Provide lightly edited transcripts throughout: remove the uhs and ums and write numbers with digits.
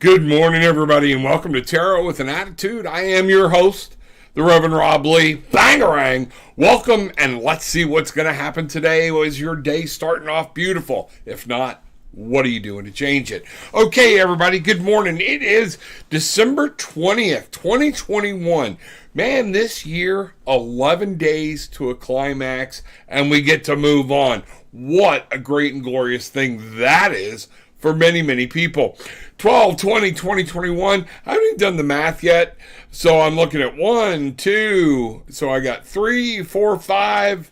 Good morning, everybody, and welcome to Tarot with an Attitude. I am your host, the Reverend Rob Lee. Bangarang! Welcome, and let's see what's going to happen today. Is your day starting off beautiful? If not, what are you doing to change it? Okay, everybody, good morning. It is December 20th, 2021. Man, this year, 11 days to a climax, and we get to move on. What a great and glorious thing that is for many, many people. 12/20/2021. I haven't even done the math yet. So I'm looking at 1, 2. So I got 3, 4, 5.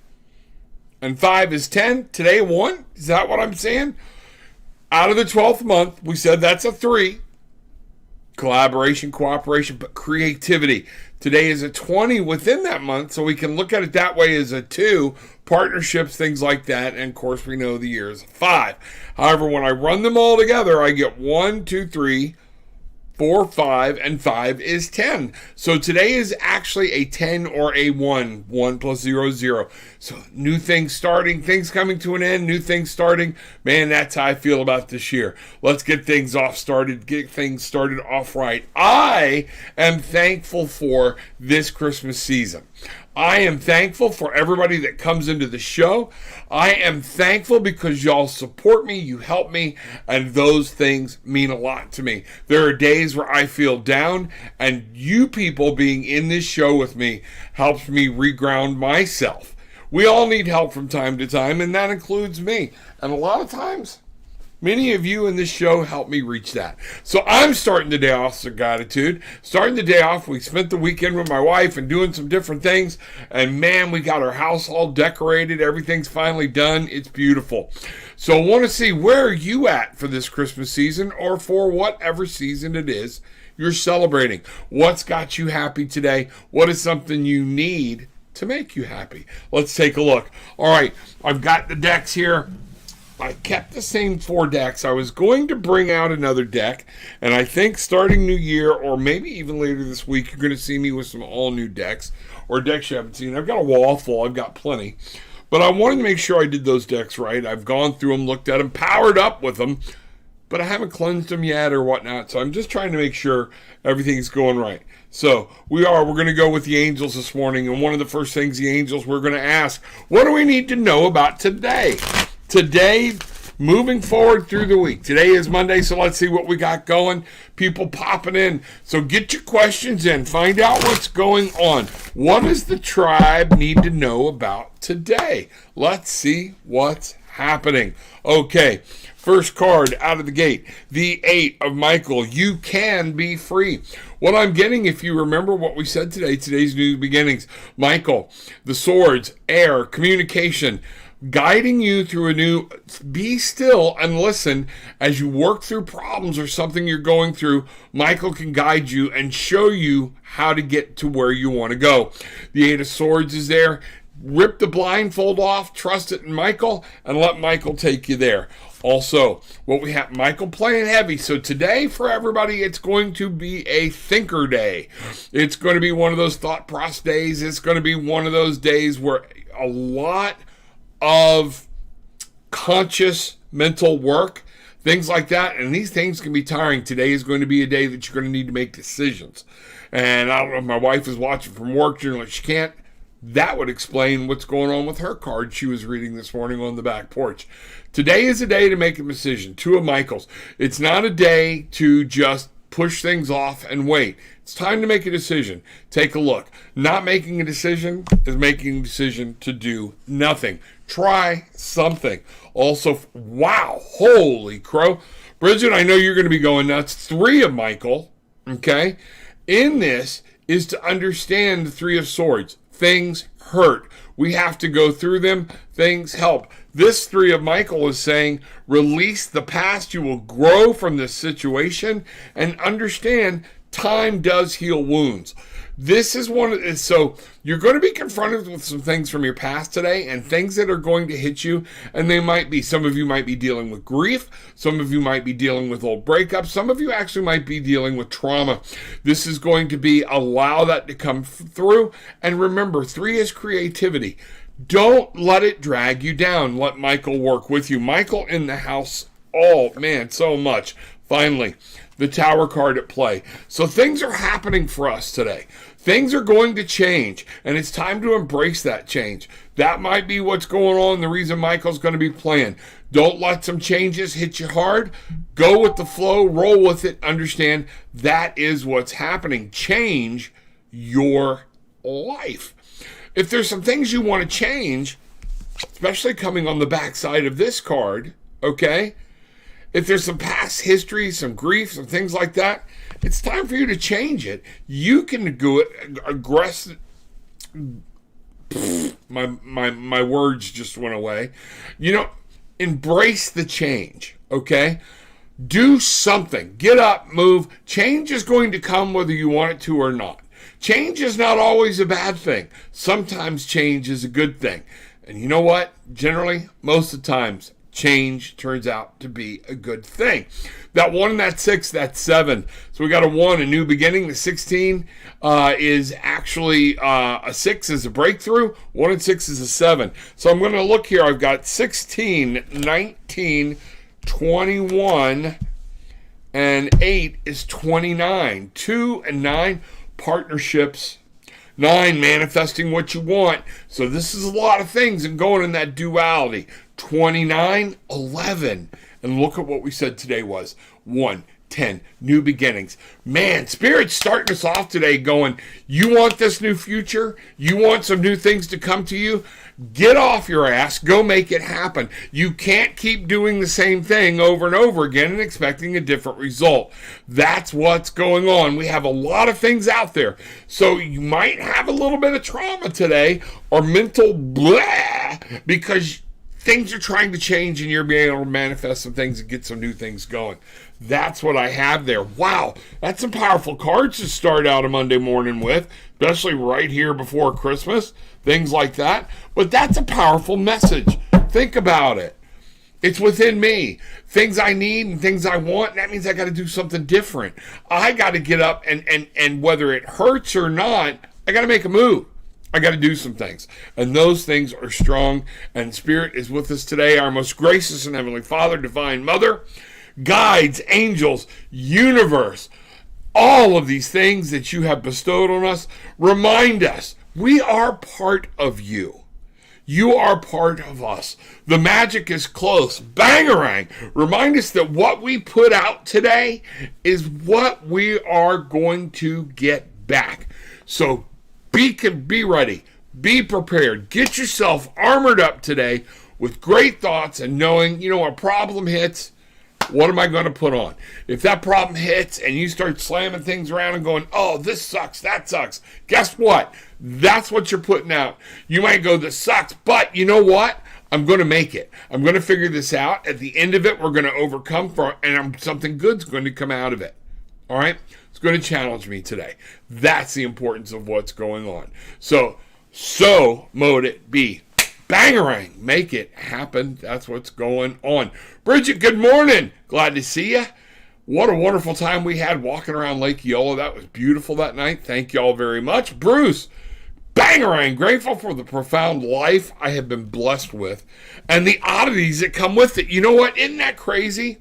And 5 is 10. Today, 1. Is that what I'm saying? Out of the 12th month, we said that's a 3. Collaboration, cooperation, but creativity. Today is a 20 within that month, so we can look at it that way as a 2. Partnerships, things like that, and of course we know the year is 5. However, when I run them all together, I get 1, 2, 3, 4, 5, and 5 is 10. So today is actually a 10 or a 1. 1 plus 0 is 0. So new things starting, things coming to an end, new things starting. Man, that's how I feel about this year. Let's get things get things started off right. I am thankful for this Christmas season. I am thankful for everybody that comes into the show. I am thankful because y'all support me, you help me, and those things mean a lot to me. There are days where I feel down, and you people being in this show with me helps me reground myself. We all need help from time to time, and that includes me. And a lot of times, many of you in this show help me reach that. So I'm starting the day off with gratitude. Starting the day off, we spent the weekend with my wife and doing some different things. And man, we got our house all decorated. Everything's finally done. It's beautiful. So I want to see, where are you at for this Christmas season, or for whatever season it is you're celebrating? What's got you happy today? What is something you need to make you happy? Let's take a look. All right, I've got the decks here. I kept the same 4 decks. I was going to bring out another deck, and I think starting new year, or maybe even later this week, you're going to see me with some all new decks, or decks you haven't seen. I've got a wall full. I've got plenty. But I wanted to make sure I did those decks right. I've gone through them, looked at them, powered up with them, but I haven't cleansed them yet or whatnot. So I'm just trying to make sure everything's going right. So we're going to go with the angels this morning, and one of the first things the angels we're going to ask, what do we need to know about today? Today, moving forward through the week. Today is Monday, so let's see what we got going. People popping in. So get your questions in. Find out what's going on. What does the tribe need to know about today? Let's see what's happening. Okay, first card out of the gate. The 8 of Michael. You can be free. What I'm getting, if you remember what we said today, today's new beginnings. Michael, the swords, air, communication, guiding you through a new, be still and listen as you work through problems or something you're going through. Michael can guide you and show you how to get to where you want to go. The 8 of Swords is there. Rip the blindfold off, trust it in Michael, and let Michael take you there. Also, what we have, Michael playing heavy. So today, for everybody, it's going to be a thinker day. It's going to be one of those thought process days. It's going to be one of those days where a lot of conscious mental work, things like that, and these things can be tiring. Today is going to be a day that you're going to need to make decisions. And I don't know if my wife is watching from work, like she can't. That would explain what's going on with her card she was reading this morning on the back porch. Today is a day to make a decision. 2 of Michaels. It's not a day to just push things off and wait. It's time to make a decision. Take a look. Not making a decision is making a decision to do nothing. Try something. Also, wow, holy crow. Bridget, I know you're going to be going nuts. 3 of Michael, okay? In this is to understand the 3 of Swords. Things hurt. We have to go through them. Things help. This 3 of Michael is saying, release the past. You will grow from this situation and understand time does heal wounds. This is so you're going to be confronted with some things from your past today, and things that are going to hit you, and they might be, some of you might be dealing with grief, some of you might be dealing with old breakups, some of you actually might be dealing with trauma. This is going to be, allow that to come through, and remember, 3 is creativity. Don't let it drag you down. Let Michael work with you. Michael in the house, oh man, so much. Finally, the Tower card at play. So things are happening for us today. Things are going to change, and it's time to embrace that change. That might be what's going on, the reason Michael's going to be playing. Don't let some changes hit you hard. Go with the flow, roll with it, understand that is what's happening. Change your life. If there's some things you want to change, especially coming on the backside of this card, okay? If there's some past history, some grief, some things like that, it's time for you to change it. You can do it aggressive. My words just went away. Embrace the change, okay? Do something. Get up, move. Change is going to come whether you want it to or not. Change is not always a bad thing. Sometimes change is a good thing. And you know what? Generally, most of the times, change turns out to be a good thing. That 1 and that 6, that's 7. So we got a 1, a new beginning. The 16 is actually a 6 is a breakthrough. 1 and 6 is a 7. So I'm going to look here. I've got 16, 19, 21, and 8 is 29. 2 and 9, partnerships. 9, manifesting what you want. So this is a lot of things and going in that duality. 29, 11. And look at what we said today was 1, 10, new beginnings. Man, Spirit's starting us off today going, you want this new future? You want some new things to come to you? Get off your ass. Go make it happen. You can't keep doing the same thing over and over again and expecting a different result. That's what's going on. We have a lot of things out there. So you might have a little bit of trauma today or mental blah because things are trying to change and you're being able to manifest some things and get some new things going. That's what I have there. Wow, that's some powerful cards to start out a Monday morning with, especially right here before Christmas, things like that. But that's a powerful message. Think about it. It's within me. Things I need and things I want, that means I got to do something different. I got to get up and whether it hurts or not, I got to make a move. I got to do some things. And those things are strong. And Spirit is with us today. Our most gracious and Heavenly Father, Divine Mother, guides, angels, universe, all of these things that you have bestowed on us, remind us we are part of you. You are part of us. The magic is close. Bangarang. Remind us that what we put out today is what we are going to get back. So be ready. Be prepared. Get yourself armored up today with great thoughts and knowing, a problem hits, what am I going to put on? If that problem hits and you start slamming things around and going, oh, this sucks, that sucks, guess what? That's what you're putting out. You might go, this sucks, but you know what? I'm going to make it. I'm going to figure this out. At the end of it, we're going to overcome and something good's going to come out of it. All right? It's going to challenge me today. That's the importance of what's going on. So mote it be. Bangarang. Make it happen. That's what's going on. Bridget, good morning. Glad to see you. What a wonderful time we had walking around Lake Eola. That was beautiful that night. Thank you all very much. Bruce, bangarang. Grateful for the profound life I have been blessed with and the oddities that come with it. You know what? Isn't that crazy?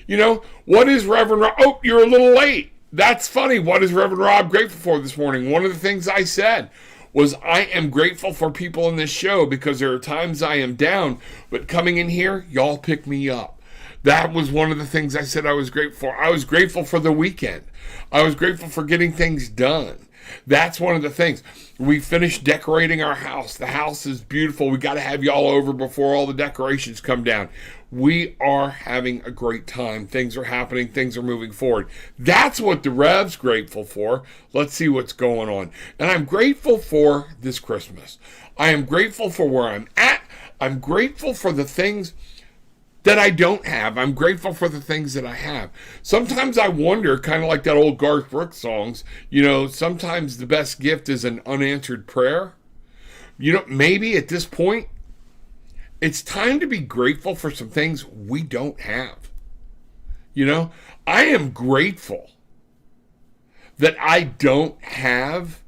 What is Reverend Rob? Oh, you're a little late. That's funny. What is Reverend Rob grateful for this morning? One of the things I said was I am grateful for people in this show because there are times I am down, but coming in here, y'all pick me up. That was one of the things I said I was grateful for. I was grateful for the weekend. I was grateful for getting things done. That's one of the things. We finished decorating our house. The house is beautiful. We got to have y'all over before all the decorations come down. We are having a great time. Things are happening. Things are moving forward. That's what the Rev's grateful for. Let's see what's going on. And I'm grateful for this Christmas. I am grateful for where I'm at. I'm grateful for the things that I don't have. I'm grateful for the things that I have. Sometimes I wonder, kind of like that old Garth Brooks songs, sometimes the best gift is an unanswered prayer. Maybe at this point, it's time to be grateful for some things we don't have. I am grateful that I don't have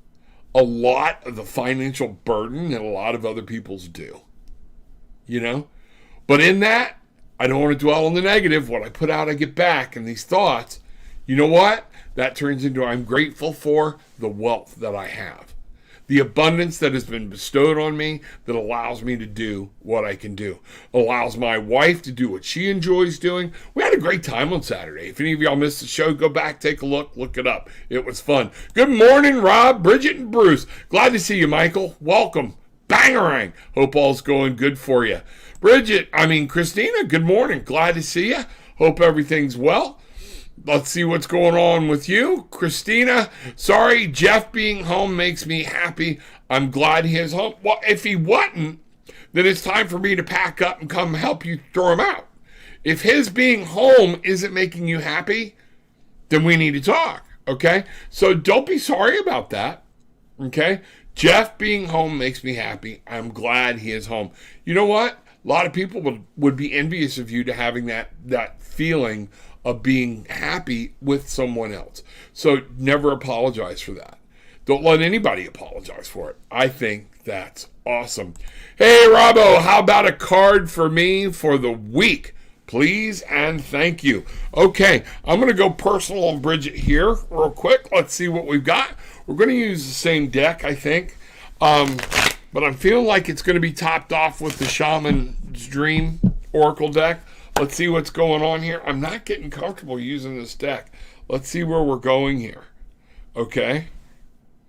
a lot of the financial burden that a lot of other people's do. But in that, I don't want to dwell on the negative. What I put out, I get back. And these thoughts, you know what? That turns into I'm grateful for the wealth that I have. The abundance that has been bestowed on me that allows me to do what I can do. Allows my wife to do what she enjoys doing. We had a great time on Saturday. If any of y'all missed the show, go back, take a look it up. It was fun. Good morning, Rob, Bridget, and Bruce. Glad to see you, Michael. Welcome. Bangarang. Hope all's going good for you. Christina, good morning. Glad to see you. Hope everything's well. Let's see what's going on with you. Christina, sorry, Jeff being home makes me happy. I'm glad he is home. Well, if he wasn't, then it's time for me to pack up and come help you throw him out. If his being home isn't making you happy, then we need to talk, okay? So don't be sorry about that, okay? Jeff being home makes me happy. I'm glad he is home. You know what? A lot of people would be envious of you to having that feeling of being happy with someone else. So never apologize for that. Don't let anybody apologize for it. I think that's awesome. Hey, Robbo, how about a card for me for the week? Please and thank you. Okay, I'm going to go personal on Bridget here real quick. Let's see what we've got. We're going to use the same deck, I think. But I'm feeling like it's going to be topped off with the Shaman's Dream Oracle deck. Let's see what's going on here. I'm not getting comfortable using this deck. Let's see where we're going here. Okay.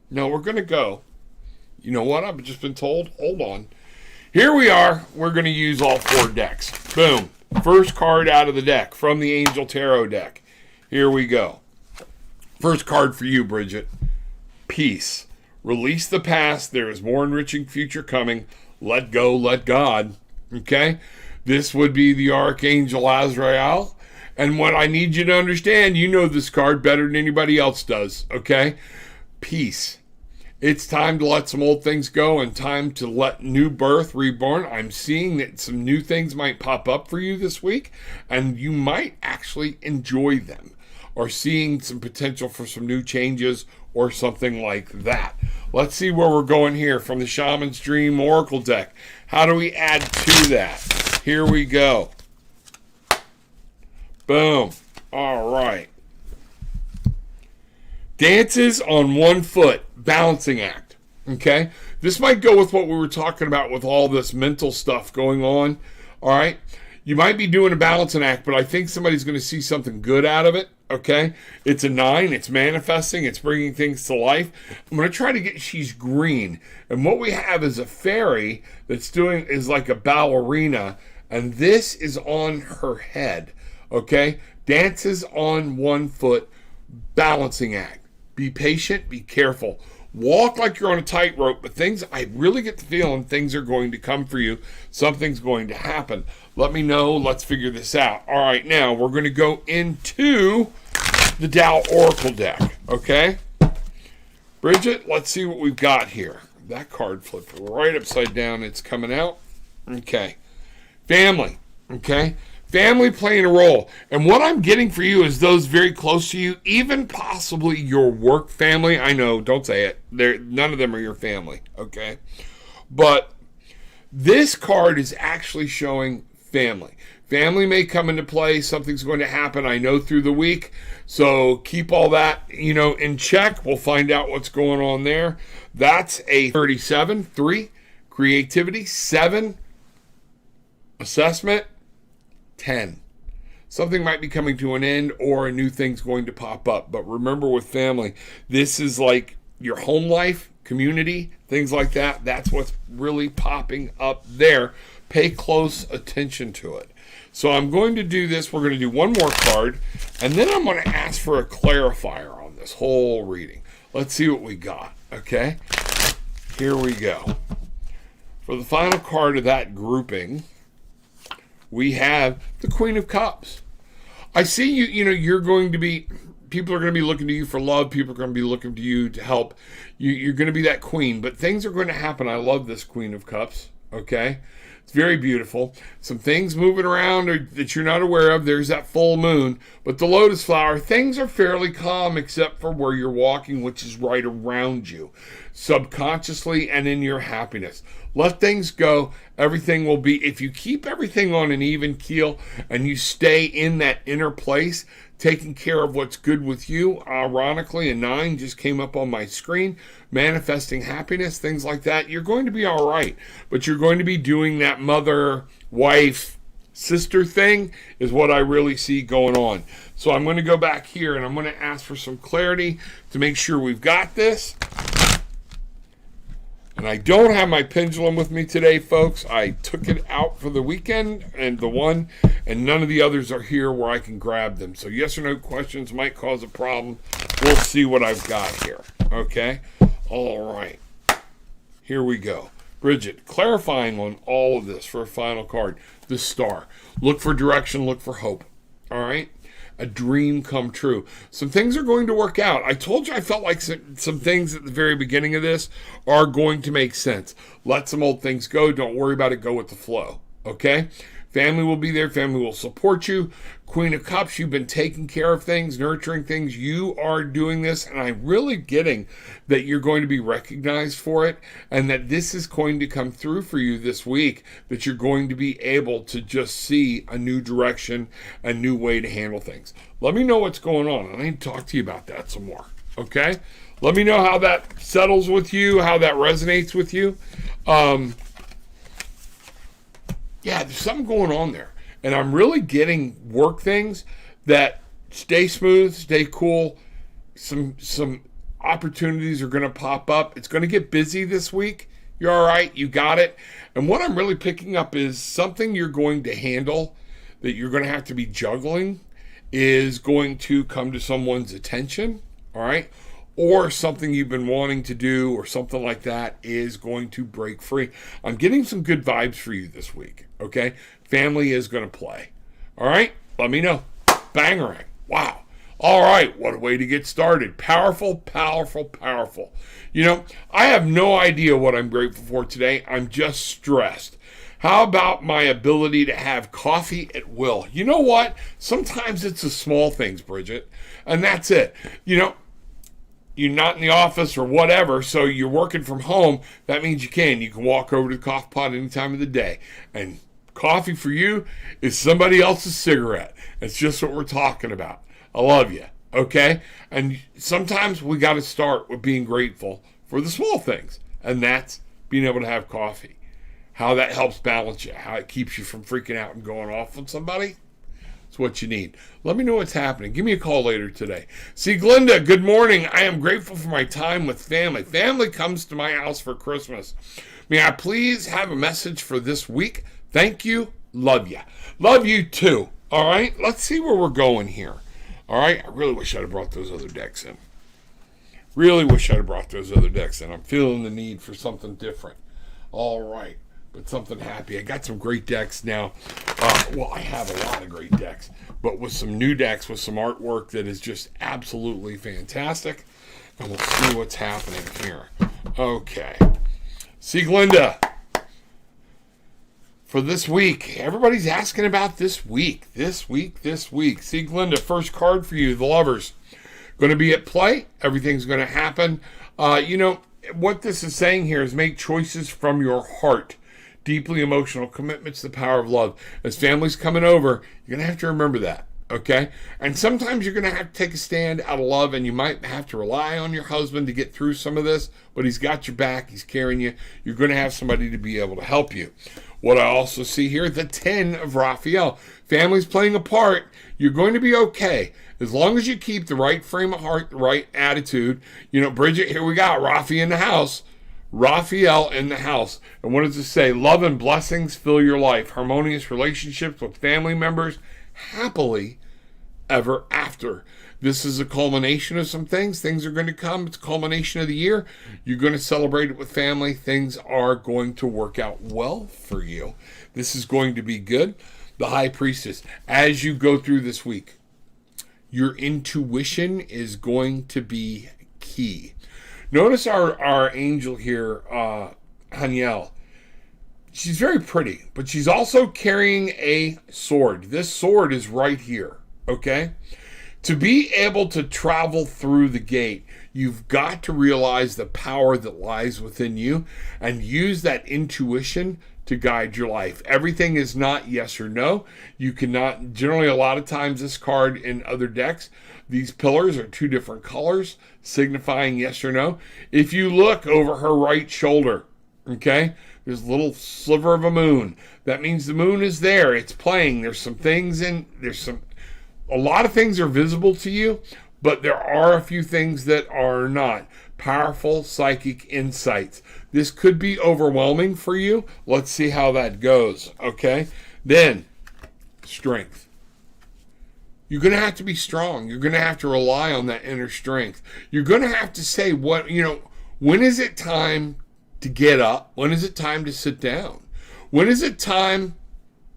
No, we're going to go. You know what? I've just been told. Hold on. Here we are. We're going to use all 4 decks. Boom. First card out of the deck from the Angel Tarot deck. Here we go. First card for you, Bridget. Peace. Release the past. There is more enriching future coming. Let go, let God. Okay? This would be the Archangel Azrael. And what I need you to understand, you know this card better than anybody else does. Okay? Peace. It's time to let some old things go and time to let new birth, reborn. I'm seeing that some new things might pop up for you this week, and you might actually enjoy them, or seeing some potential for some new changes or something like that. Let's see where we're going here from the Shaman's Dream Oracle deck. How do we add to that? Here we go. Boom. All right. Dances on one foot. Balancing act. Okay? This might go with what we were talking about with all this mental stuff going on. All right? You might be doing a balancing act, but I think somebody's going to see something good out of it. Okay? It's a 9. It's manifesting. It's bringing things to life. I'm going to try to get, she's green. And what we have is a fairy that's doing, is like a ballerina. And this is on her head. Okay? Dances on one foot. Balancing act. Be patient. Be careful. Walk like you're on a tightrope, but I really get the feeling things are going to come for you. Something's going to happen. Let me know. Let's figure this out. All right, now we're going to go into the Tao Oracle deck, okay? Bridget, let's see what we've got here. That card flipped right upside down. It's coming out. Okay. Family, okay? Family playing a role. And what I'm getting for you is those very close to you, even possibly your work family. I know, don't say it. None of them are your family, okay? But this card is actually showing family. Family may come into play. Something's going to happen, I know, through the week. So keep all that, in check. We'll find out what's going on there. That's a 37. 3, creativity. 7, assessment. 10. Something might be coming to an end or a new thing's going to pop up. But remember, with family, this is like your home life, community, things like that. That's what's really popping up there. Pay close attention to it. So I'm going to do this. We're going to do one more card, and then I'm going to ask for a clarifier on this whole reading. Let's see what we got, okay? Here we go. For the final card of that grouping, we have the Queen of Cups. I see you're going to be, people are going to be looking to you for love. People are going to be looking to you to help. You're going to be that queen, but things are going to happen. I love this Queen of Cups, okay? It's very beautiful. Some things moving around that you're not aware of. There's that full moon, but the lotus flower, things are fairly calm except for where you're walking, which is right around you. subconsciously and in your happiness. Let things go. Everything will be, if you keep everything on an even keel and you stay in that inner place, taking care of what's good with you. Ironically, a 9 just came up on my screen, manifesting happiness, things like that. You're going to be all right, but you're going to be doing that mother, wife, sister thing is what I really see going on. So I'm going to go back here and I'm going to ask for some clarity to make sure we've got this. And I don't have my pendulum with me today, folks. I took it out for the weekend and none of the others are here where I can grab them. So yes or no questions might cause a problem. We'll see what I've got here. Okay? All right. Here we go. Bridget, clarifying on all of this for a final card. The Star. Look for direction, look for hope. All right? A dream come true. Some things are going to work out. I told you I felt like some things at the very beginning of this are going to make sense. Let some old things go. Don't worry about it. Go with the flow. Okay? Family will be there. Family will support you. Queen of Cups, you've been taking care of things, nurturing things. You are doing this, and I'm really getting that you're going to be recognized for it, and that this is going to come through for you this week, that you're going to be able to just see a new direction, a new way to handle things. Let me know what's going on. I need to talk to you about that some more, okay? Let me know how that settles with you, how that resonates with you. Yeah, there's something going on there. And I'm really getting work things that stay smooth, stay cool. Some opportunities are going to pop up. It's going to get busy this week. You're all right. You got it. And what I'm really picking up is something you're going to handle that you're going to have to be juggling is going to come to someone's attention. All right. Or something you've been wanting to do or something like that is going to break free. I'm getting some good vibes for you this week, okay? Family is going to play. All right? Let me know. Bangarang. Wow. All right. What a way to get started. Powerful, powerful, powerful. You know, I have no idea what I'm grateful for today. I'm just stressed. How about my ability to have coffee at will? You know what? Sometimes it's the small things, Bridget, and that's it. You know, you're not in the office or whatever, so you're working from home. That means you can walk over to the coffee pot any time of the day. And coffee for you is somebody else's cigarette. It's just what we're talking about. I love you, okay? And sometimes we got to start with being grateful for the small things, and that's being able to have coffee. How that helps balance you, how it keeps you from freaking out and going off on somebody. It's what you need. Let me know what's happening. Give me a call later today. See, Glenda, good morning. I am grateful for my time with family. Family comes to my house for Christmas. May I please have a message for this week? Thank you. Love you. Love you too. All right? Let's see where we're going here. All right? I really wish I'd have brought those other decks in. Really wish I'd have brought those other decks in. I'm feeling the need for something different. All right. But something happy. I got some great decks now. Well, I have a lot of great decks, but with some new decks with some artwork that is just absolutely fantastic. And we'll see what's happening here. Okay. See, Glenda, for this week, everybody's asking about this week. This week. See, Glenda, first card for you, the Lovers. Going to be at play. Everything's going to happen. You know, what this is saying here is make choices from your heart. Deeply emotional commitments, the power of love. As family's coming over, you're going to have to remember that, okay? And sometimes you're going to have to take a stand out of love, and you might have to rely on your husband to get through some of this, but he's got your back. He's carrying you. You're going to have somebody to be able to help you. What I also see here, the 10 of Raphael. Family's playing a part. You're going to be okay. As long as you keep the right frame of heart, the right attitude. You know, Bridget, here we got Raphael in the house. Raphael in the house. And what does it say? Love and blessings fill your life. Harmonious relationships with family members. Happily ever after. This is a culmination of some things. Things are going to come. It's a culmination of the year. You're going to celebrate it with family. Things are going to work out well for you. This is going to be good. The High Priestess. As you go through this week, your intuition is going to be key. Notice our angel here, Haniel. She's very pretty, but she's also carrying a sword. This sword is right here, okay? To be able to travel through the gate, you've got to realize the power that lies within you and use that intuition to guide your life. Everything is not yes or no. You cannot, generally, a lot of times this card in other decks, these pillars are two different colors, signifying yes or no. If you look over her right shoulder, okay, there's a little sliver of a moon. That means the moon is there. It's playing. There's some things a lot of things are visible to you, but there are a few things that are not. Powerful psychic insights. This could be overwhelming for you. Let's see how that goes, okay? Then, strength. You're going to have to be strong. You're going to have to rely on that inner strength. You're going to have to say, when is it time to get up? When is it time to sit down? When is it time,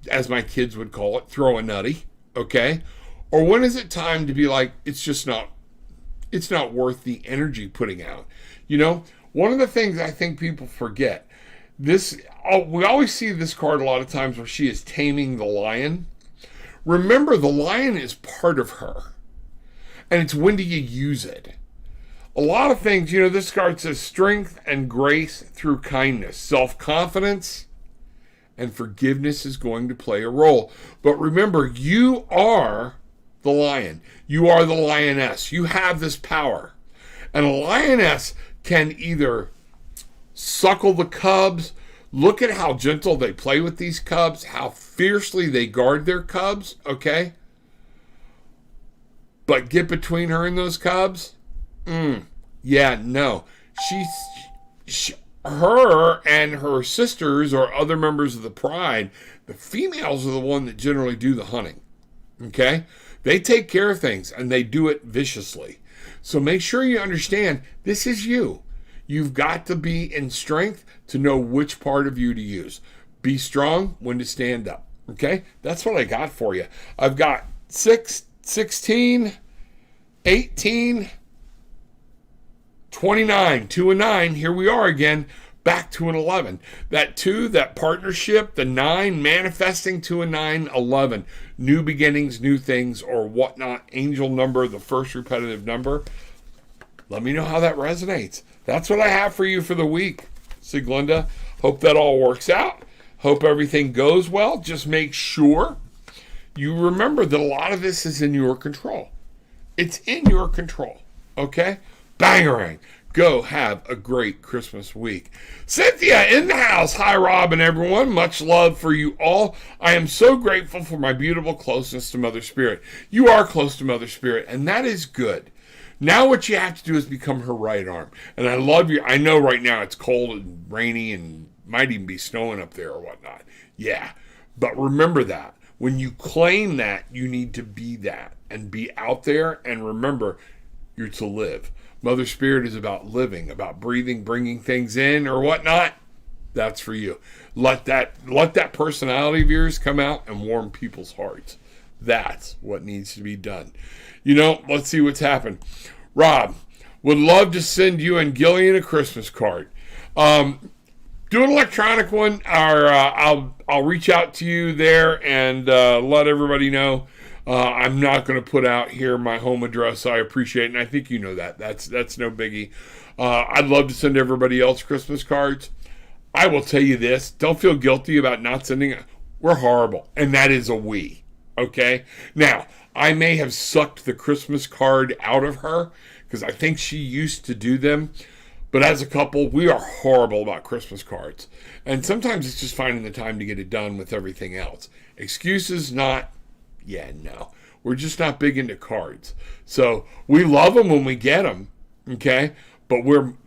as my kids would call it, throw a nutty, okay? Or when is it time to be like, it's not worth the energy putting out? One of the things I think people forget, we always see this card a lot of times where she is taming the lion. Remember, the lion is part of her. And it's when do you use it? A lot of things, this card says strength and grace through kindness, self-confidence, and forgiveness is going to play a role. But remember, you are the lion. You are the lioness. You have this power. And a lioness can either suckle the cubs. Look at how gentle they play with these cubs, how fiercely they guard their cubs, okay? But get between her and those cubs? Yeah, no. Her and her sisters or other members of the pride, the females are the one that generally do the hunting, okay? They take care of things, and they do it viciously. So make sure you understand, this is you. You've got to be in strength to know which part of you to use. Be strong when to stand up, okay? That's what I got for you. I've got 6, 16, 18, 29, 2 and 9. Here we are again. Back to an 11. That 2, that partnership, the 9, manifesting 2 and 9, 11. New beginnings, new things, or whatnot. Angel number, the first repetitive number. Let me know how that resonates. That's what I have for you for the week, Siglenda. Hope that all works out. Hope everything goes well. Just make sure you remember that a lot of this is in your control. It's in your control, okay? Bangarang. Go have a great Christmas week. Cynthia in the house. Hi, Rob and everyone. Much love for you all. I am so grateful for my beautiful closeness to Mother Spirit. You are close to Mother Spirit, and that is good. Now what you have to do is become her right arm. And I love you. I know right now it's cold and rainy and might even be snowing up there or whatnot. Yeah. But remember that. When you claim that, you need to be that and be out there. And remember, you're to live. Mother Spirit is about living, about breathing, bringing things in or whatnot. That's for you. Let that personality of yours come out and warm people's hearts. That's what needs to be done. Let's see what's happened. Rob, would love to send you and Gillian a Christmas card. Do an electronic one, or I'll reach out to you there and let everybody know. I'm not going to put out here my home address. I appreciate it, and I think you know that. That's no biggie. I'd love to send everybody else Christmas cards. I will tell you this. Don't feel guilty about not sending it. We're horrible, and that is a we. Okay? Now, I may have sucked the Christmas card out of her because I think she used to do them. But as a couple, we are horrible about Christmas cards. And sometimes it's just finding the time to get it done with everything else. Excuses, not... Yeah, no. We're just not big into cards. So we love them when we get them, okay? But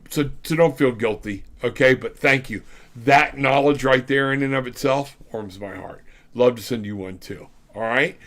so don't feel guilty, okay? But thank you. That knowledge right there in and of itself warms my heart. Love to send you one too, all right?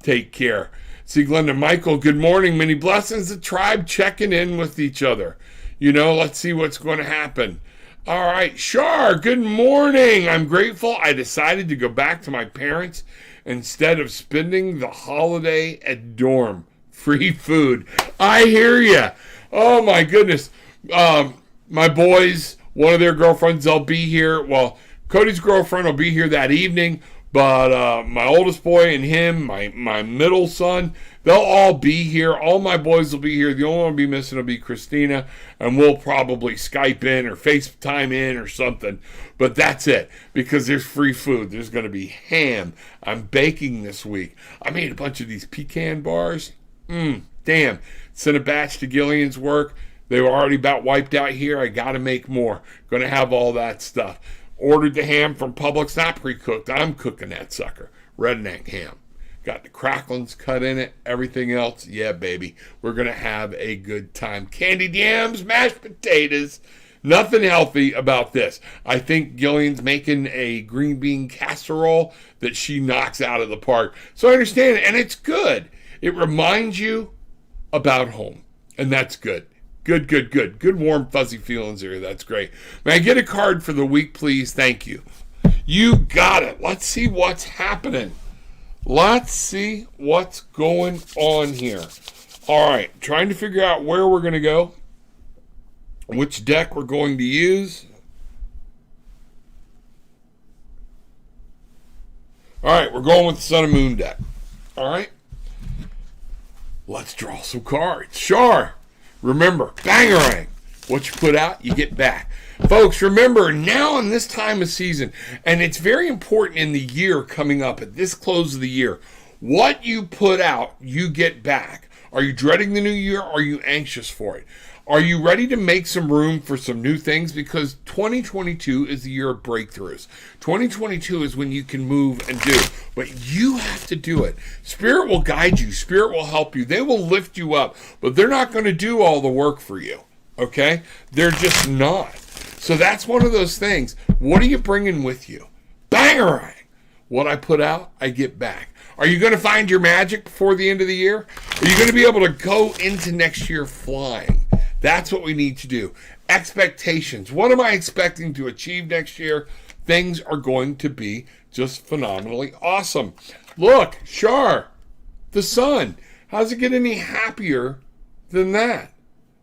Take care. See, Glenda, Michael, good morning. Many blessings. The tribe checking in with each other. Let's see what's going to happen. All right, Shar, good morning. I'm grateful I decided to go back to my parents instead of spending the holiday at dorm. Free food. I hear ya. Oh, my goodness. My boys, one of their girlfriends, they'll be here. Well, Cody's girlfriend will be here that evening, But my oldest boy and him, my middle son, they'll all be here. All my boys will be here. The only one will be missing will be Christina, and we'll probably Skype in or FaceTime in or something. But that's it, because there's free food. There's going to be ham. I'm baking this week. I made a bunch of these pecan bars. Damn. Sent a batch to Gillian's work. They were already about wiped out here. I got to make more. Going to have all that stuff. Ordered the ham from Publix, not pre-cooked. I'm cooking that sucker. Redneck ham. Got the cracklings cut in it. Everything else, yeah, baby. We're going to have a good time. Candied yams, mashed potatoes. Nothing healthy about this. I think Gillian's making a green bean casserole that she knocks out of the park. So I understand it, and it's good. It reminds you about home, and that's good. Good. Good warm, fuzzy feelings here. That's great. May I get a card for the week, please? Thank you. You got it. Let's see what's happening. Let's see what's going on here. All right. Trying to figure out where we're going to go. Which deck we're going to use. All right. We're going with the Sun and Moon deck. All right. Let's draw some cards. Sure. Remember, bangarang. What you put out, you get back. Folks, remember, now in this time of season, and it's very important in the year coming up, at this close of the year, what you put out, you get back. Are you dreading the new year? Are you anxious for it? Are you ready to make some room for some new things? Because 2022 is the year of breakthroughs. 2022 is when you can move and do. But you have to do it. Spirit will guide you. Spirit will help you. They will lift you up. But they're not going to do all the work for you. Okay? They're just not. So that's one of those things. What are you bringing with you? Bangarang! What I put out, I get back. Are you going to find your magic before the end of the year? Are you going to be able to go into next year flying? That's what we need to do. Expectations. What am I expecting to achieve next year? Things are going to be just phenomenally awesome. Look, Shar, the sun. How's it get any happier than that?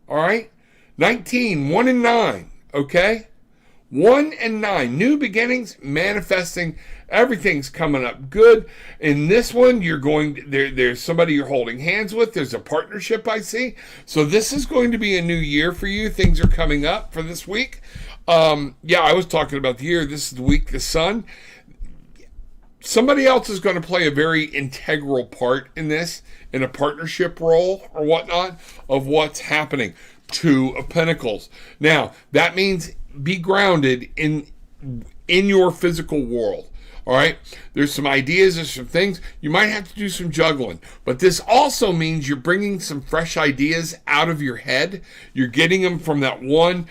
All right? 19, 1 and 9. Okay? 1 and 9. New beginnings, manifesting. Everything's coming up good. In this one, you're going there's somebody you're holding hands with. There's a partnership I see. So this is going to be a new year for you. Things are coming up for this week. Yeah, I was talking about the year. This is the week, the sun. Somebody else is going to play a very integral part in this, in a partnership role or whatnot, of what's happening. 2 of Pentacles. Now, that means be grounded in your physical world. All right, there's some ideas, there's some things. You might have to do some juggling. But this also means you're bringing some fresh ideas out of your head. You're getting them from that one.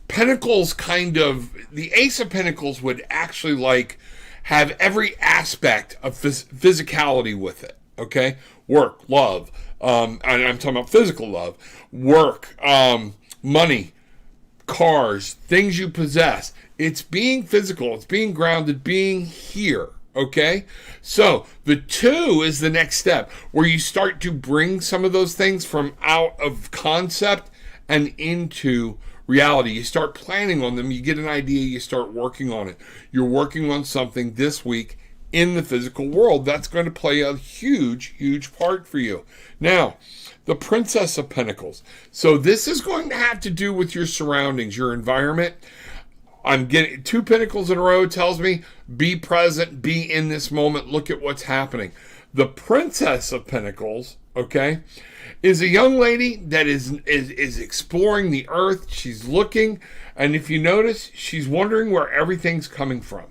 Pentacles kind of, the Ace of Pentacles would actually like have every aspect of physicality with it. Okay? Work, love. And I'm talking about physical love. Work, money, cars, things you possess. It's being physical. It's being grounded, being here. Okay? So the 2 is the next step where you start to bring some of those things from out of concept and into reality. You start planning on them. You get an idea. You start working on it. You're working on something this week in the physical world. That's going to play a huge, huge part for you. Now, the Princess of Pentacles. So this is going to have to do with your surroundings, your environment. I'm getting 2 pentacles in a row tells me be present, be in this moment, look at what's happening. The Princess of Pentacles, okay, is a young lady that is exploring the earth. She's looking, and if you notice, she's wondering where everything's coming from.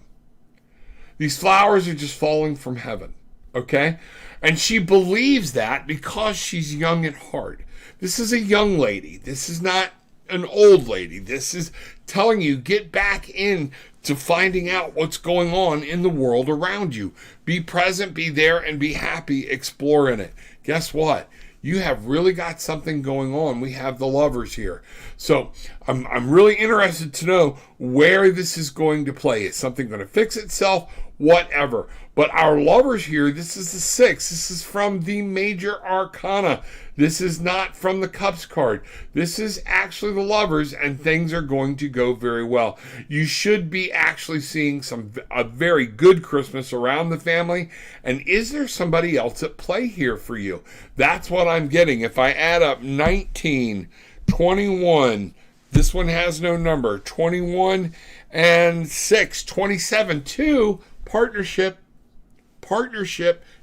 These flowers are just falling from heaven, okay? And she believes that because she's young at heart. This is a young lady. This is not an old lady. This is telling you, get back in to finding out what's going on in the world around you. Be present, be there, and be happy, explore in it. Guess what? You have really got something going on. We have the Lovers here. So I'm really interested to know where this is going to play. Is something going to fix itself? whatever. But our lovers here, this is the 6. This is from the major arcana. This is not from the Cups card. This is actually the lovers, and things are going to go very well. You should be actually seeing a very good Christmas around the family. And is there somebody else at play here for you? That's what I'm getting. If I add up 19, 21, this one has no number, 21 and 6, 27, 2, partnership,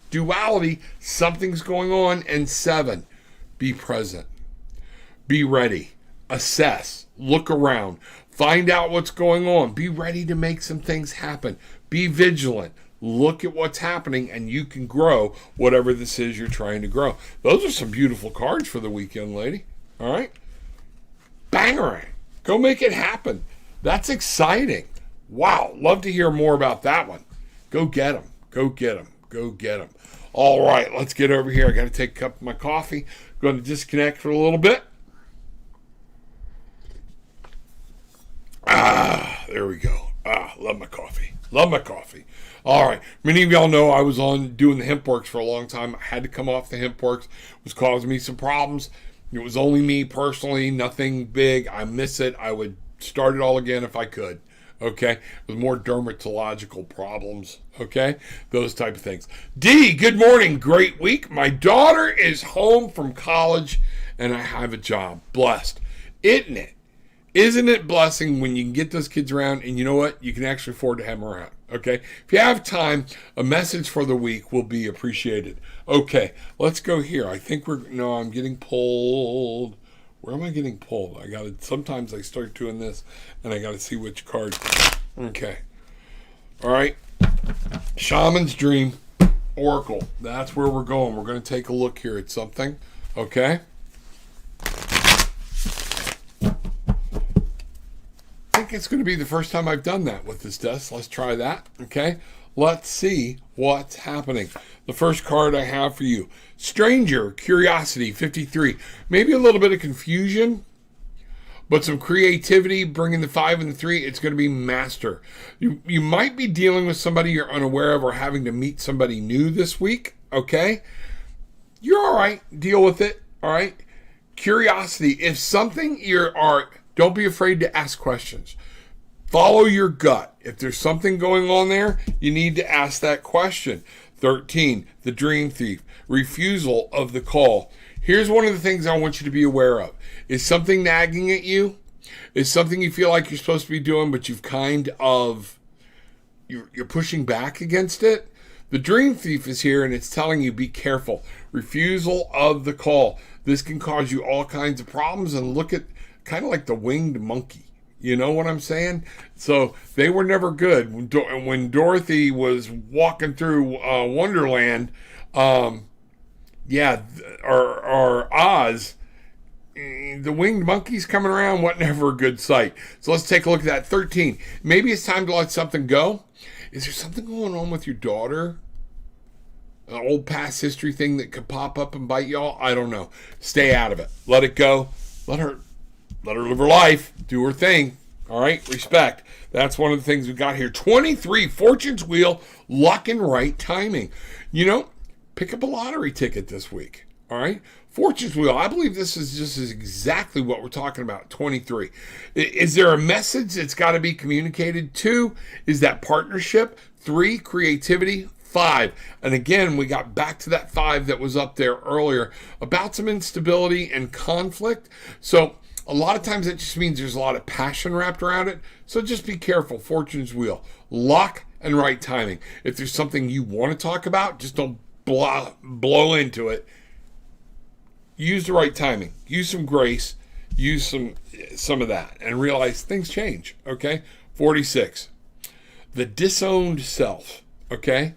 duality, something's going on, and 7, be present, be ready, assess, look around, find out what's going on, be ready to make some things happen, be vigilant, look at what's happening, and you can grow whatever this is you're trying to grow. Those are some beautiful cards for the weekend, lady. All right? Bangarang. Go make it happen. That's exciting. Wow. Love to hear more about that one. Go get them. Go get them. Go get them. All right. Let's get over here. I got to take a cup of my coffee. Going to disconnect for a little bit. There we go. Love my coffee. Love my coffee. All right. Many of y'all know I was on doing the HempWorks for a long time. I had to come off the HempWorks. It was causing me some problems. It was only me personally, nothing big. I miss it. I would start it all again if I could. Okay? With more dermatological problems. Okay? Those type of things. D, good morning. Great week. My daughter is home from college and I have a job. Blessed. Isn't it? Isn't it blessing when you can get those kids around and you know what? You can actually afford to have them around. Okay? If you have time, a message for the week will be appreciated. Okay, let's go here. I think I'm getting pulled. Where am I getting pulled? Sometimes I start doing this and I got to see which card. Okay. All right. Shaman's Dream, Oracle. That's where we're going. We're going to take a look here at something. Okay? I think it's going to be the first time I've done that with this desk. Let's try that. Okay? Let's see what's happening. The first card I have for you, Stranger, Curiosity, 53. Maybe a little bit of confusion, but some creativity, bringing the 5 and the 3. It's going to be Master. You might be dealing with somebody you're unaware of or having to meet somebody new this week, okay? You're all right. Deal with it, all right? Curiosity. If something don't be afraid to ask questions. Follow your gut. If there's something going on there, you need to ask that question. 13, the Dream Thief, refusal of the call. Here's one of the things I want you to be aware of. Is something nagging at you? Is something you feel like you're supposed to be doing, but you're pushing back against it? The Dream Thief is here and it's telling you be careful. Refusal of the call. This can cause you all kinds of problems, and look at kind of like the winged monkey. You know what I'm saying? So they were never good. When Dorothy was walking through Wonderland, or Oz, the winged monkeys coming around wasn't ever a good sight. So let's take a look at that. 13. Maybe it's time to let something go. Is there something going on with your daughter? An old past history thing that could pop up and bite y'all? I don't know. Stay out of it. Let it go. Let her live her life, do her thing. All right, respect. That's one of the things we got here. 23, Fortune's Wheel, luck and right timing. Pick up a lottery ticket this week. All right, Fortune's Wheel. I believe this is exactly what we're talking about. 23. Is there a message that's got to be communicated? 2 is that partnership. 3, creativity. 5, and again, we got back to that 5 that was up there earlier about some instability and conflict. So a lot of times that just means there's a lot of passion wrapped around it. So just be careful. Fortune's Wheel. Luck and right timing. If there's something you want to talk about, just don't blow into it. Use the right timing. Use some grace. Use some of that. And realize things change. Okay? 46. The disowned self. Okay?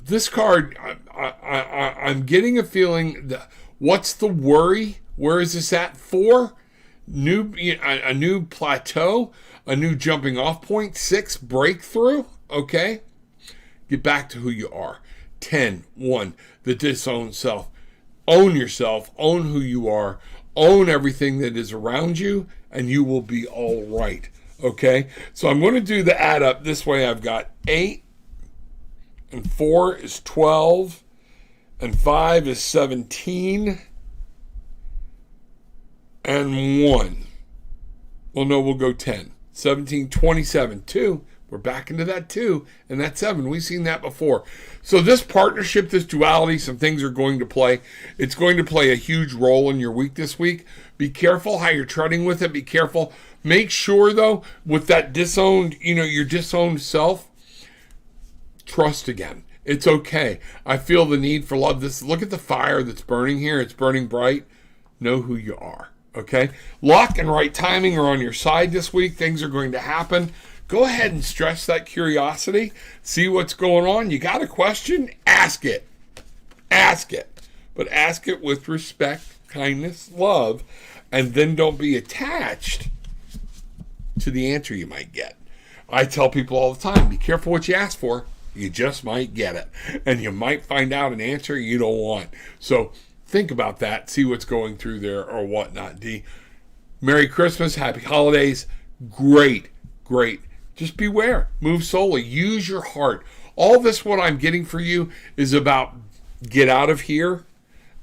This card, I'm getting a feeling that what's the worry? Where is this at? 4, a new plateau, a new jumping off point. 6, breakthrough. Okay, get back to who you are. 10, 1, the disowned self. Own yourself. Own who you are. Own everything that is around you, and you will be all right. Okay, so I'm going to do the add up this way. I've got 8, and 4 is 12, and 5 is 17, and 1. Well, no, we'll go 10. 17, 27, 2. We're back into that 2, and that 7. We've seen that before. So this partnership, this duality, some things are going to play. It's going to play a huge role in your week this week. Be careful how you're treading with it. Be careful. Make sure, though, with that disowned, your disowned self, trust again. It's okay. I feel the need for love. Look at the fire that's burning here. It's burning bright. Know who you are. Okay? Luck and right timing are on your side this week. Things are going to happen. Go ahead and stretch that curiosity. See what's going on. You got a question? Ask it. Ask it. But ask it with respect, kindness, love, and then don't be attached to the answer you might get. I tell people all the time, be careful what you ask for. You just might get it. And you might find out an answer you don't want. So think about that. See what's going through there or whatnot. D. Merry Christmas. Happy holidays. Great. Just beware. Move slowly. Use your heart. All this, what I'm getting for you, is about get out of here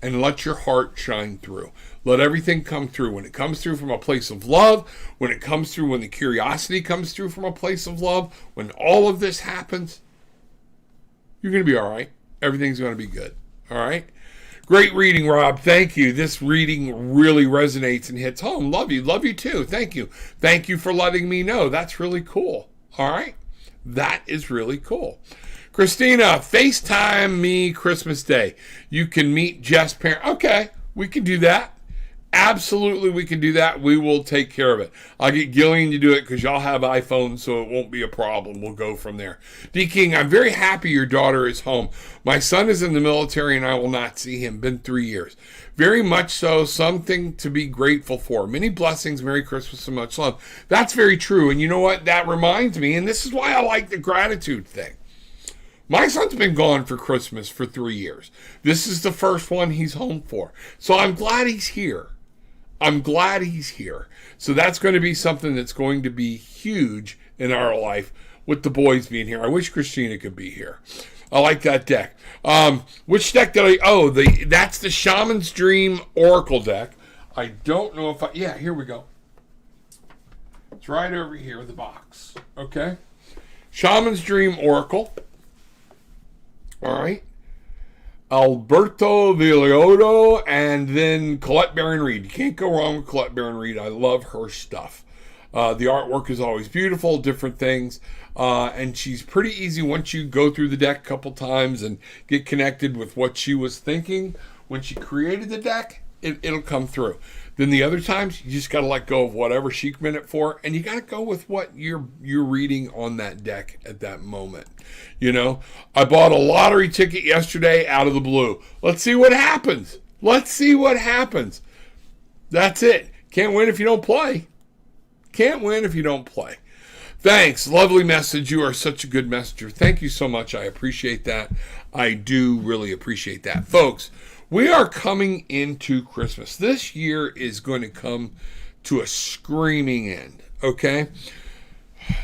and let your heart shine through. Let everything come through. When it comes through from a place of love, when the curiosity comes through from a place of love, when all of this happens, you're going to be all right. Everything's going to be good. All right? Great reading, Rob. Thank you. This reading really resonates and hits home. Love you. Love you too. Thank you. Thank you for letting me know. That's really cool. All right? That is really cool. Christina, FaceTime me Christmas Day. You can meet Jeff's parents. Okay, we can do that. Absolutely, we can do that. We will take care of it. I'll get Gillian to do it because y'all have iPhones, so it won't be a problem. We'll go from there. D. King, I'm very happy your daughter is home. My son is in the military, and I will not see him. Been 3 years. Very much so. Something to be grateful for. Many blessings. Merry Christmas and much love. That's very true. And you know what? That reminds me, and this is why I like the gratitude thing. My son's been gone for Christmas for 3 years. This is the first one he's home for. So I'm glad he's here. So that's going to be something that's going to be huge in our life with the boys being here. I wish Christina could be here. I like that deck. Which deck did that's the Shaman's Dream Oracle deck. I don't know if yeah, here we go. It's right over here, the box. Okay. Shaman's Dream Oracle. All right. Alberto Villoldo, and then Colette Baron-Reed. You can't go wrong with Colette Baron-Reed. I love her stuff. The artwork is always beautiful, different things. And she's pretty easy once you go through the deck a couple times and get connected with what she was thinking when she created the deck. It'll come through. Then the other times, you just got to let go of whatever she meant it for, and you got to go with what you're reading on that deck at that moment. I bought a lottery ticket yesterday out of the blue. Let's see what happens. That's it. Can't win if you don't play. Thanks. Lovely message. You are such a good messenger. Thank you so much. I appreciate that. I do really appreciate that. Folks, we are coming into Christmas. This year is going to come to a screaming end, okay?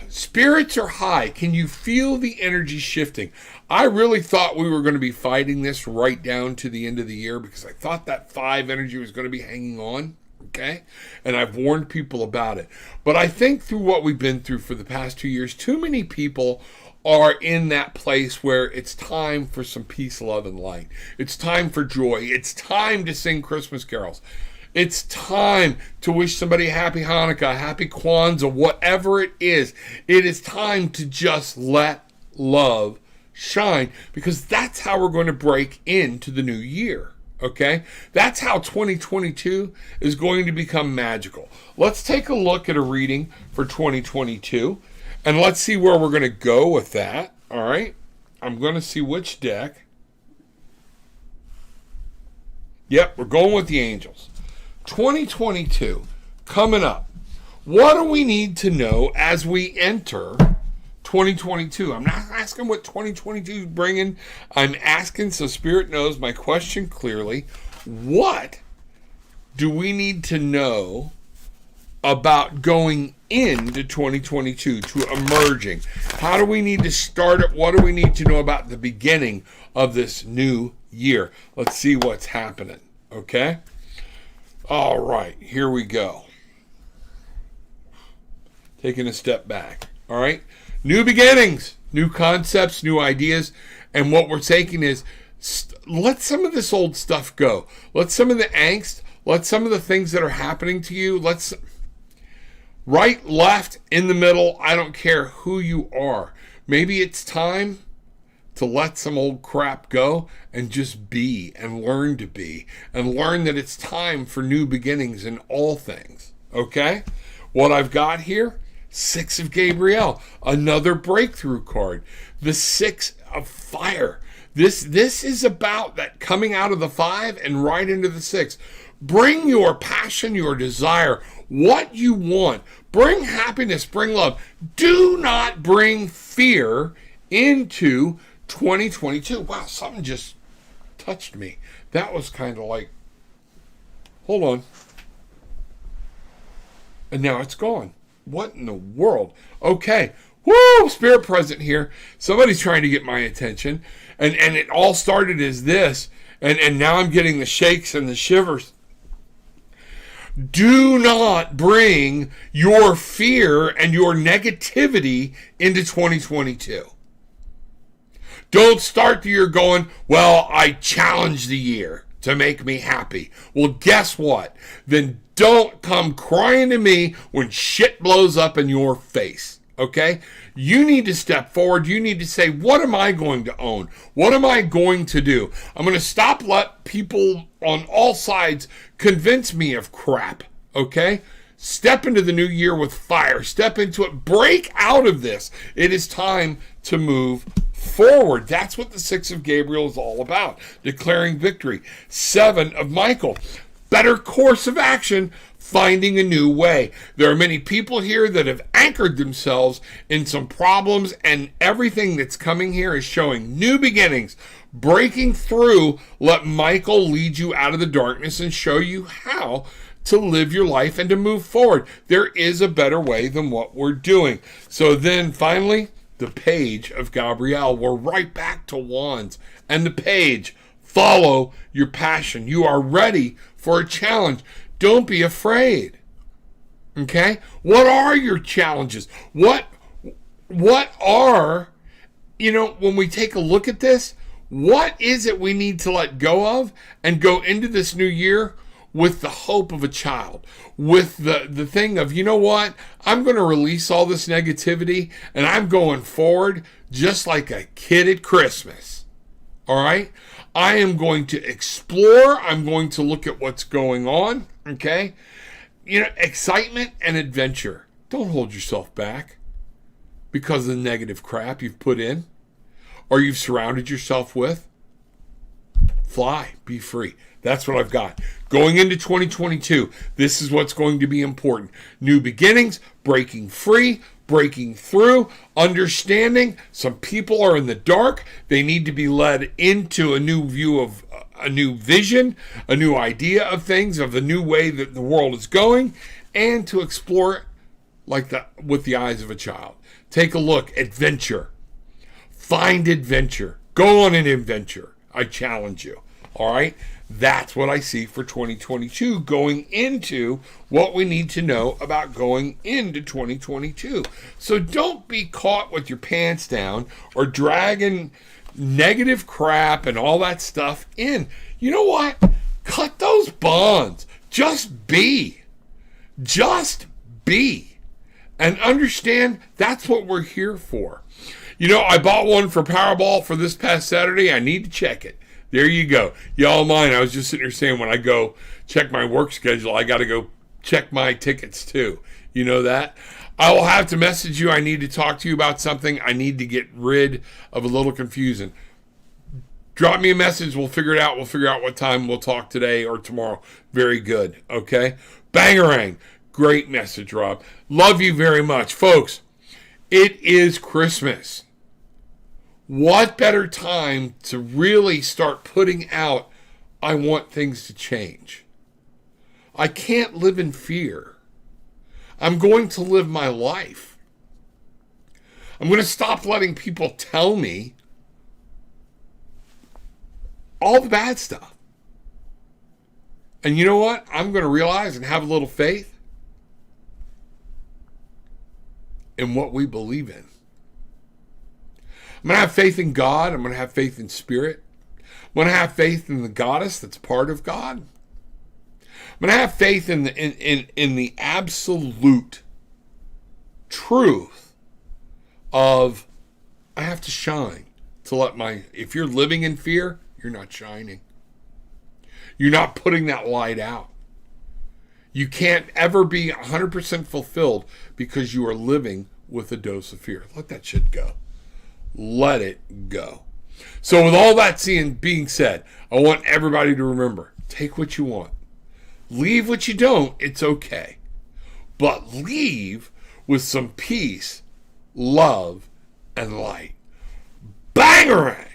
Spirits are high. Can you feel the energy shifting? I really thought we were going to be fighting this right down to the end of the year because I thought that 5 energy was going to be hanging on, okay? And I've warned people about it. But I think through what we've been through for the past 2 years, too many people are in that place where it's time for some peace, love, and light. It's time for joy. It's time to sing Christmas carols. It's time to wish somebody happy Hanukkah, happy Kwanzaa, whatever it is. It is time to just let love shine because that's how we're going to break into the new year. Okay? That's how 2022 is going to become magical. Let's take a look at a reading for 2022. And let's see where we're going to go with that. All right. I'm going to see which deck. Yep, we're going with the angels. 2022 coming up. What do we need to know as we enter 2022? I'm not asking what 2022 is bringing. I'm asking so Spirit knows my question clearly. What do we need to know about going into 2022, to emerging. How do we need to start it? What do we need to know about the beginning of this new year? Let's see what's happening, okay? All right, here we go. Taking a step back, all right? New beginnings, new concepts, new ideas, and what we're taking is let some of this old stuff go. Let some of the angst, let some of the things that are happening to you, right, left, in the middle, I don't care who you are. Maybe it's time to let some old crap go and just be and learn to be and learn that it's time for new beginnings in all things, okay? What I've got here, 6 of Gabriel, another breakthrough card. The 6 of fire. This is about that coming out of the 5 and right into the 6. Bring your passion, your desire, what you want. Bring happiness, bring love. Do not bring fear into 2022. Wow, something just touched me. That was kind of like, hold on. And now it's gone. What in the world? Okay. Woo! Spirit present here. Somebody's trying to get my attention. And it all started as this. And now I'm getting the shakes and the shivers. Do not bring your fear and your negativity into 2022. Don't start the year going, well, I challenged the year to make me happy. Well, guess what? Then don't come crying to me when shit blows up in your face, okay? You need to step forward. You need to say, what am I going to own? What am I going to do? I'm going to stop let people on all sides convince me of crap, okay? Step into the new year with fire. Step into it. Break out of this. It is time to move forward. That's what the 6 of Gabriel is all about. Declaring victory. 7 of Michael. Better course of action, finding a new way. There are many people here that have anchored themselves in some problems, and everything that's coming here is showing new beginnings, breaking through. Let Michael lead you out of the darkness and show you how to live your life and to move forward. There is a better way than what we're doing. So then finally, the page of Gabriel. We're right back to wands. And the page, follow your passion. You are ready for a challenge. Don't be afraid. Okay? What are your challenges? What are, when we take a look at this, what is it we need to let go of and go into this new year with the hope of a child, with the thing of, you know what, I'm going to release all this negativity and I'm going forward just like a kid at Christmas. All right? I am going to explore. I'm going to look at what's going on. Okay? Excitement and adventure. Don't hold yourself back because of the negative crap you've put in or you've surrounded yourself with. Fly. Be free. That's what I've got. Going into 2022, this is what's going to be important. New beginnings, breaking free, breaking through, understanding some people are in the dark. They need to be led into a new view of a new vision, a new idea of things, of the new way that the world is going, and to explore it with the eyes of a child. Take a look. Adventure. Find adventure. Go on an adventure. I challenge you. All right? That's what I see for 2022 going into what we need to know about going into 2022. So don't be caught with your pants down or dragging negative crap and all that stuff in. You know what? Cut those bonds. Just be. Just be. And understand that's what we're here for. I bought one for Powerball for this past Saturday. I need to check it. There you go. Y'all mind, I was just sitting here saying when I go check my work schedule, I got to go check my tickets too. You know that? I will have to message you. I need to talk to you about something. I need to get rid of a little confusion. Drop me a message. We'll figure it out. We'll figure out what time we'll talk today or tomorrow. Very good. Okay? Bangarang. Great message, Rob. Love you very much. Folks, it is Christmas. What better time to really start putting out, I want things to change. I can't live in fear. I'm going to live my life. I'm going to stop letting people tell me all the bad stuff. And you know what? I'm going to realize and have a little faith in what we believe in. I'm going to have faith in God. I'm going to have faith in spirit. I'm going to have faith in the goddess that's part of God. I'm going to have faith in the absolute truth of I have to shine to let if you're living in fear, you're not shining. You're not putting that light out. You can't ever be 100% fulfilled because you are living with a dose of fear. Let that shit go. Let it go. So with all that being said, I want everybody to remember, take what you want. Leave what you don't, it's okay. But leave with some peace, love, and light. Bangarang!